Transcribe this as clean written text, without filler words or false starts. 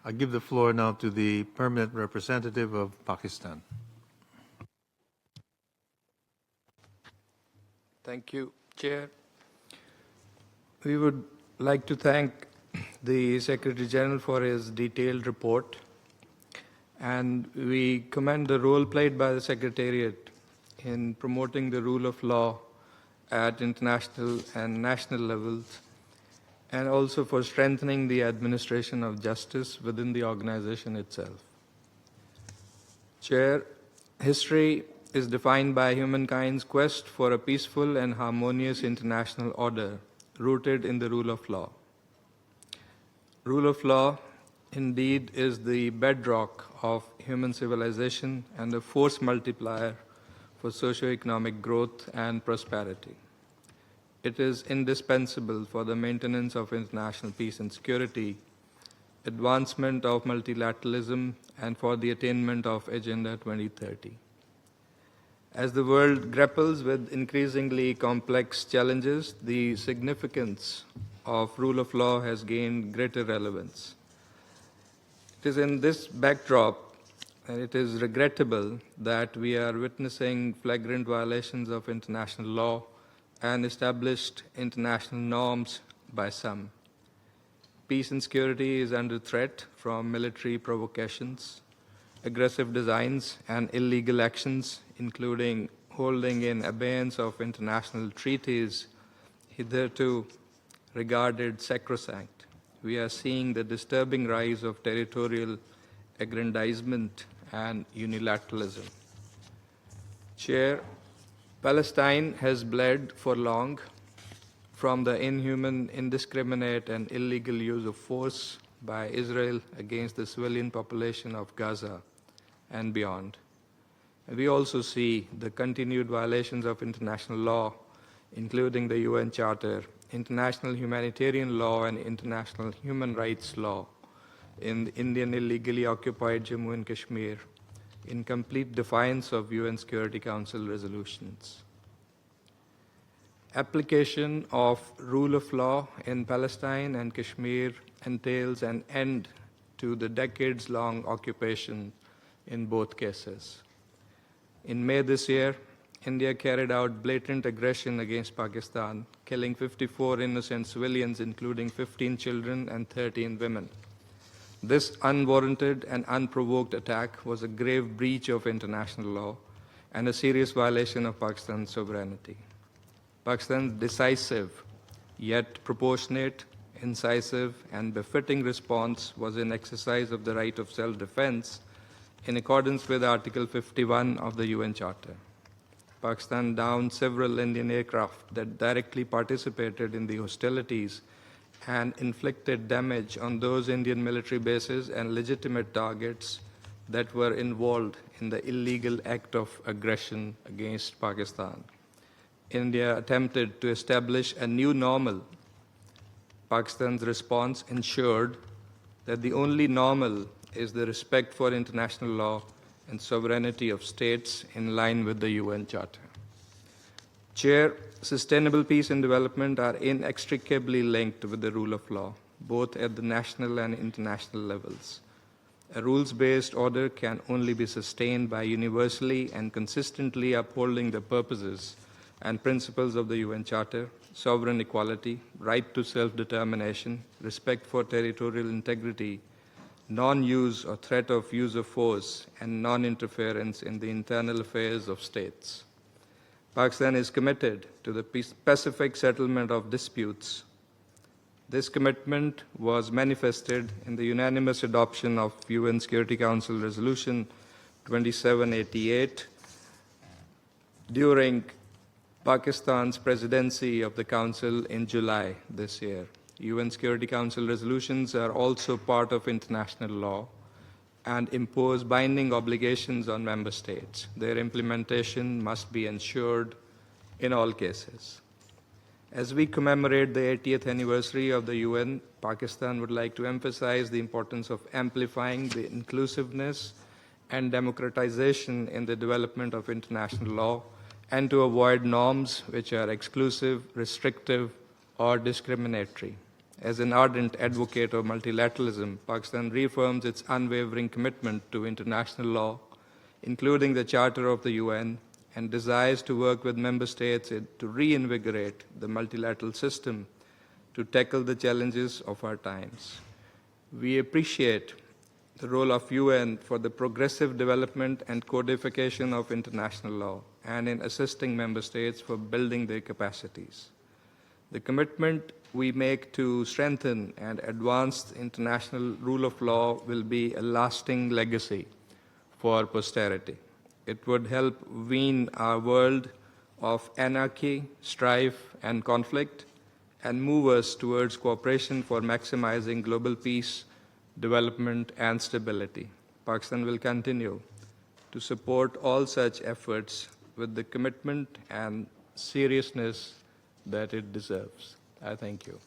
I give the floor now to the permanent representative of Pakistan. Thank you, Chair. We would like to thank the Secretary General for his detailed report, and we commend the role played by the Secretariat in promoting the rule of law at international and national levels, and also for strengthening the administration of justice within the organization itself. Chair, history is defined by humankind's quest for a peaceful and harmonious international order rooted in the rule of law. Rule of law, indeed, is the bedrock of human civilization and a force multiplier for socio-economic growth and prosperity. It is indispensable for the maintenance of international peace and security, advancement of multilateralism, and for the attainment of Agenda 2030. As the world grapples with increasingly complex challenges, the significance of rule of law has gained greater relevance. It is in this backdrop, and it is regrettable that we are witnessing flagrant violations of international law and established international norms by some. Peace and security is under threat from military provocations, aggressive designs, and illegal actions, including holding in abeyance of international treaties hitherto regarded sacrosanct. We are seeing the disturbing rise of territorial aggrandizement and unilateralism. Chair, Palestine has bled for long from the inhuman, indiscriminate, and illegal use of force by Israel against the civilian population of Gaza and beyond. And we also see the continued violations of international law, including the UN Charter, international humanitarian law, and international human rights law in the Indian illegally occupied Jammu and Kashmir, in complete defiance of UN Security Council resolutions. Application of rule of law in Palestine and Kashmir entails an end to the decades-long occupation in both cases. In May this year, India carried out blatant aggression against Pakistan, killing 54 innocent civilians, including 15 children and 13 women. This unwarranted and unprovoked attack was a grave breach of international law and a serious violation of Pakistan's sovereignty. Pakistan's decisive, yet proportionate, incisive, and befitting response was an exercise of the right of self-defense in accordance with Article 51 of the UN Charter. Pakistan downed several Indian aircraft that directly participated in the hostilities and inflicted damage on those Indian military bases and legitimate targets that were involved in the illegal act of aggression against Pakistan. India attempted to establish a new normal. Pakistan's response ensured that the only normal is the respect for international law and sovereignty of states in line with the UN Charter. Chair, sustainable peace and development are inextricably linked with the rule of law, both at the national and international levels. A rules-based order can only be sustained by universally and consistently upholding the purposes and principles of the UN Charter: sovereign equality, right to self-determination, respect for territorial integrity, non-use or threat of use of force, and non-interference in the internal affairs of states. Pakistan is committed to the pacific settlement of disputes. This commitment was manifested in the unanimous adoption of UN Security Council Resolution 2788 during Pakistan's presidency of the Council in July this year. UN Security Council resolutions are also part of international law and impose binding obligations on member states. Their implementation must be ensured in all cases. As we commemorate the 80th anniversary of the UN, Pakistan would like to emphasize the importance of amplifying the inclusiveness and democratization in the development of international law, and to avoid norms which are exclusive, restrictive, or discriminatory. As an ardent advocate of multilateralism, Pakistan reaffirms its unwavering commitment to international law, including the Charter of the UN, and desires to work with member states to reinvigorate the multilateral system to tackle the challenges of our times. We appreciate the role of UN for the progressive development and codification of international law and in assisting member states for building their capacities. The commitment we make to strengthen and advance the international rule of law will be a lasting legacy for posterity. It would help wean our world of anarchy, strife, and conflict, and move us towards cooperation for maximizing global peace, development, and stability. Pakistan will continue to support all such efforts with the commitment and seriousness that it deserves. I thank you.